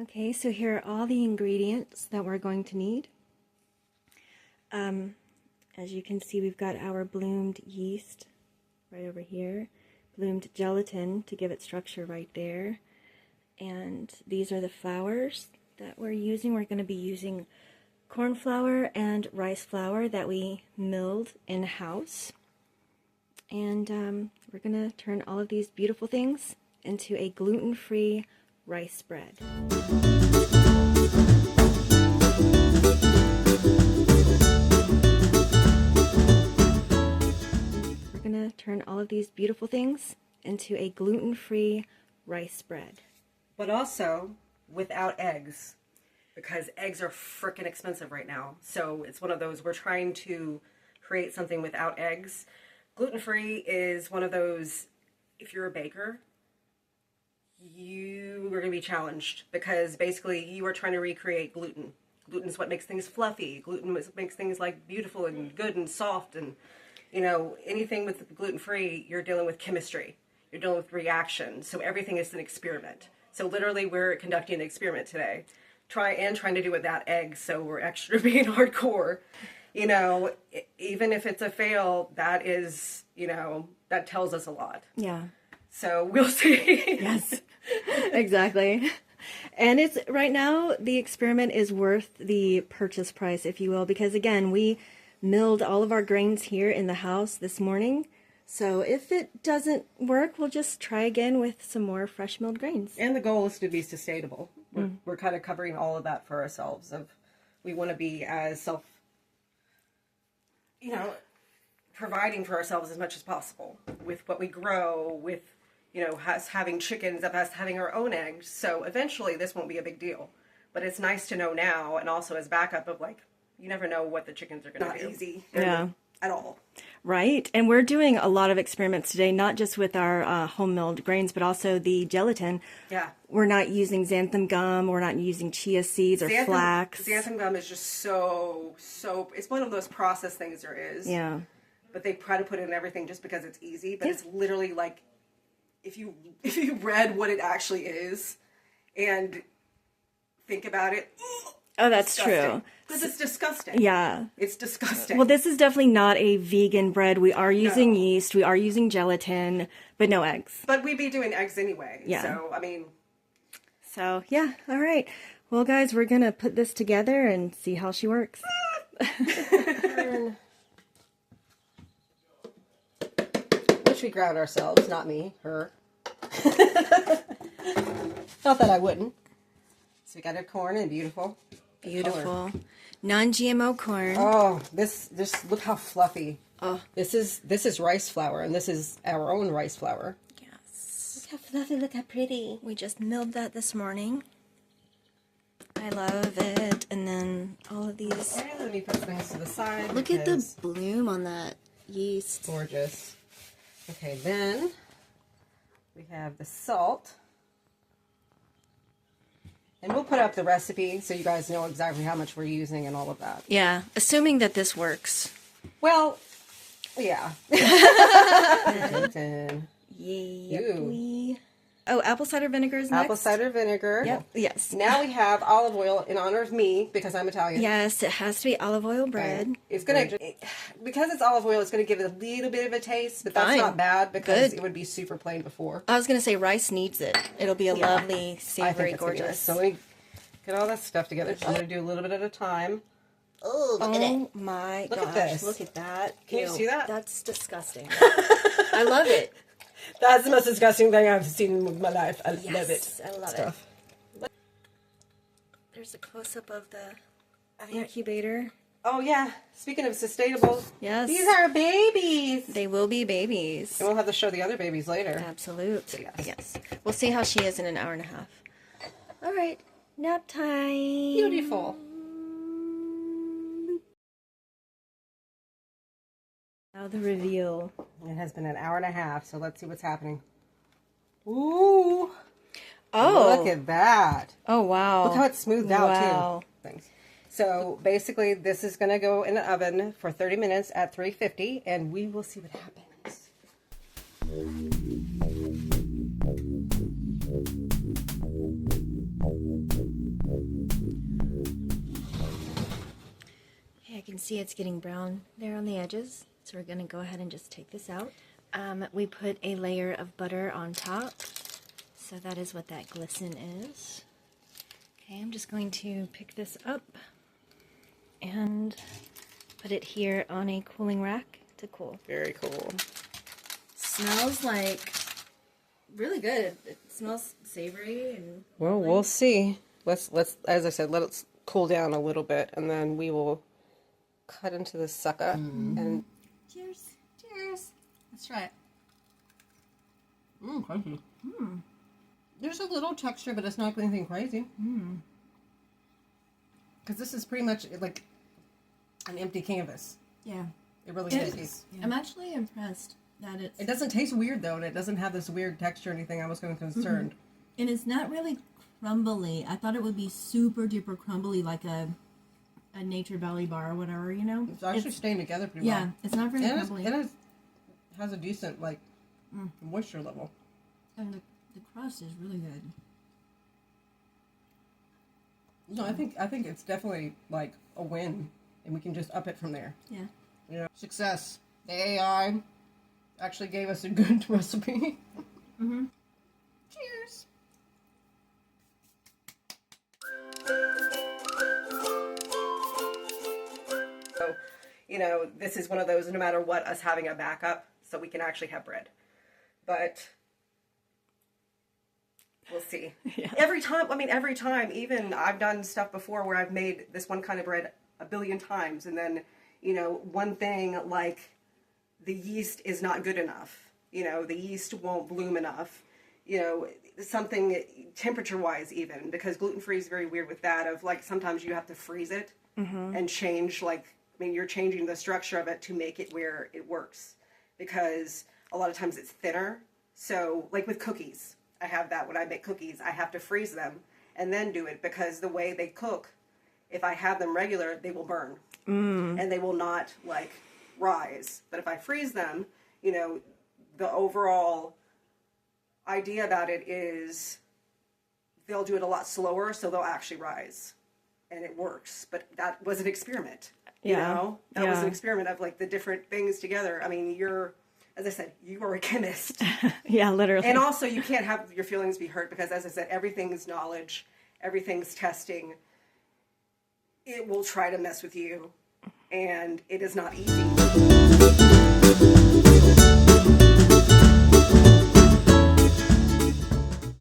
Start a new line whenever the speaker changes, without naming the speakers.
Okay, so here are all the ingredients that we're going to need. As you can see, we've got our bloomed yeast right over here, bloomed gelatin to give it structure right there, and these are the flours that we're using. We're going to be using corn flour and rice flour that we milled in-house, and we're going to turn all of these beautiful things into a gluten-free rice bread. We're going to turn all of these beautiful things into a gluten-free rice bread.
But also without eggs, because eggs are freaking expensive right now. So it's one of those, we're trying to create something without eggs. Gluten-free is one of those, if you're a baker, you are going to be challenged, because basically you are trying to recreate gluten. Gluten is what makes things fluffy. Gluten is what makes things like beautiful and good and soft, and you know, anything with gluten-free, you're dealing with chemistry. You're dealing with reaction. So everything is an experiment. So literally we're conducting an experiment today. Trying to do without eggs, so we're extra being hardcore. You know, even if it's a fail, that is, you know, that tells us a lot.
Yeah.
So we'll see.
Yes, exactly. And it's right now, the experiment is worth the purchase price, if you will, because again, we milled all of our grains here in the house this morning. So if it doesn't work, we'll just try again with some more fresh milled grains.
And the goal is to be sustainable. We're kind of covering all of that for ourselves. We want to be as providing for ourselves as much as possible with what we grow, with, you know, us having chickens, of us having our own eggs. So eventually this won't be a big deal. But it's nice to know now, and also as backup of, like, you never know what the chickens are going to do. Not easy.
Yeah.
At all.
Right. And we're doing a lot of experiments today, not just with our home milled grains, but also the gelatin.
Yeah.
We're not using xanthan gum. We're not using chia seeds or flax.
Xanthan gum is just so, it's one of those processed things there is.
Yeah.
But they try to put it in everything just because it's easy. But it's literally like, if you read what it actually is and think about it.
Oh, that's true.
Because it's disgusting.
Yeah.
It's disgusting.
Well, this is definitely not a vegan bread. We are using yeast. We are using gelatin, but no eggs.
But we'd be doing eggs anyway.
Yeah.
So, I mean.
So, yeah. All right. Well, guys, we're going to put this together and see how she works.
Which we ground ourselves, not me, her. Not that I wouldn't. So we got our corn and beautiful.
Beautiful. Non-GMO corn.
Oh, this look how fluffy. Oh. This is rice flour, and this is our own rice flour.
Yes.
Look how fluffy, look how pretty.
We just milled that this morning. I love it. And then all of these.
And let me put things to the side.
Look at the bloom on that yeast.
Gorgeous. Okay, then we have the salt. And we'll put up the recipe so you guys know exactly how much we're using and all of that.
Yeah, assuming that this works.
Well, yeah.
Oh, apple cider vinegar is next?
Apple cider vinegar.
Yep. Yes.
Now we have olive oil in honor of me, because I'm Italian.
Yes, it has to be olive oil bread.
Right. It's going to, because it's olive oil, it's going to give it a little bit of a taste, but that's not bad, because it would be super plain before.
I was going to say rice needs it. It'll be a lovely, savory, gorgeous.
So let me get all that stuff together. I'm going to do a little bit at a time.
Oh, look at it. Oh my gosh.
Look at this.
Look at that.
Can you see that?
That's disgusting. I love it.
That's the most disgusting thing I've seen in my life. I love it.
I love it. There's a close-up of the incubator.
Oh, yeah. Speaking of sustainable,
yes,
these are babies.
They will be babies.
And we'll have to show the other babies later.
Absolutely. Yes. We'll see how she is in an hour and a half. All right. Nap time.
Beautiful.
Now the reveal.
It has been an hour and a half, so let's see what's happening. Ooh.
Oh.
Look at that.
Oh, wow.
Look how it's smoothed out, too. Thanks. So, basically, this is going to go in the oven for 30 minutes at 350, and we will see what happens.
can see it's getting brown there on the edges. So we're going to go ahead and just take this out. We put a layer of butter on top. So that is what that glisten is. Okay, I'm just going to pick this up and put it here on a cooling rack to cool.
Very cool.
Smells like really good. It smells savory and
Well, we'll see. Let's as I said, let it cool down a little bit, and then we will cut into this sucker. And
cheers. Cheers. Let's try it.
crunchy. There's a little texture, but it's not anything crazy. Because this is pretty much like an empty canvas.
Yeah.
It really is.
Yeah. I'm actually impressed that
It doesn't taste weird though, and it doesn't have this weird texture or anything. I was kind of concerned.
And it's not really crumbly. I thought it would be super duper crumbly, like a Nature Valley bar or whatever, you know?
It's actually staying together pretty well.
Yeah, it's not very
And
crumbly.
it has a decent like moisture level.
And the crust is really good.
No, I think it's definitely like a win, and we can just up it from there.
Yeah.
You know, success. The AI actually gave us a good recipe. Cheers. So, you know, this is one of those, no matter what, us having a backup, so we can actually have bread. But we'll see.
Yeah.
Every time, even I've done stuff before where I've made this one kind of bread a billion times, and then, you know, one thing like the yeast is not good enough. You know, the yeast won't bloom enough. You know, something temperature-wise even, because gluten-free is very weird with that, of like sometimes you have to freeze it and change, like, I mean, you're changing the structure of it to make it where it works, because a lot of times it's thinner. So, like with cookies, I have that when I make cookies. I have to freeze them and then do it, because the way they cook, if I have them regular, they will burn. And they will not, like, rise. But if I freeze them, you know, the overall idea about it is they'll do it a lot slower, so they'll actually rise. And it works. But that was an experiment. You know? That was an experiment of, like, the different things together. I mean, as I said, you are a chemist.
Yeah, literally.
And also, you can't have your feelings be hurt, because, as I said, everything's knowledge, everything's testing. It will try to mess with you, and it is not easy.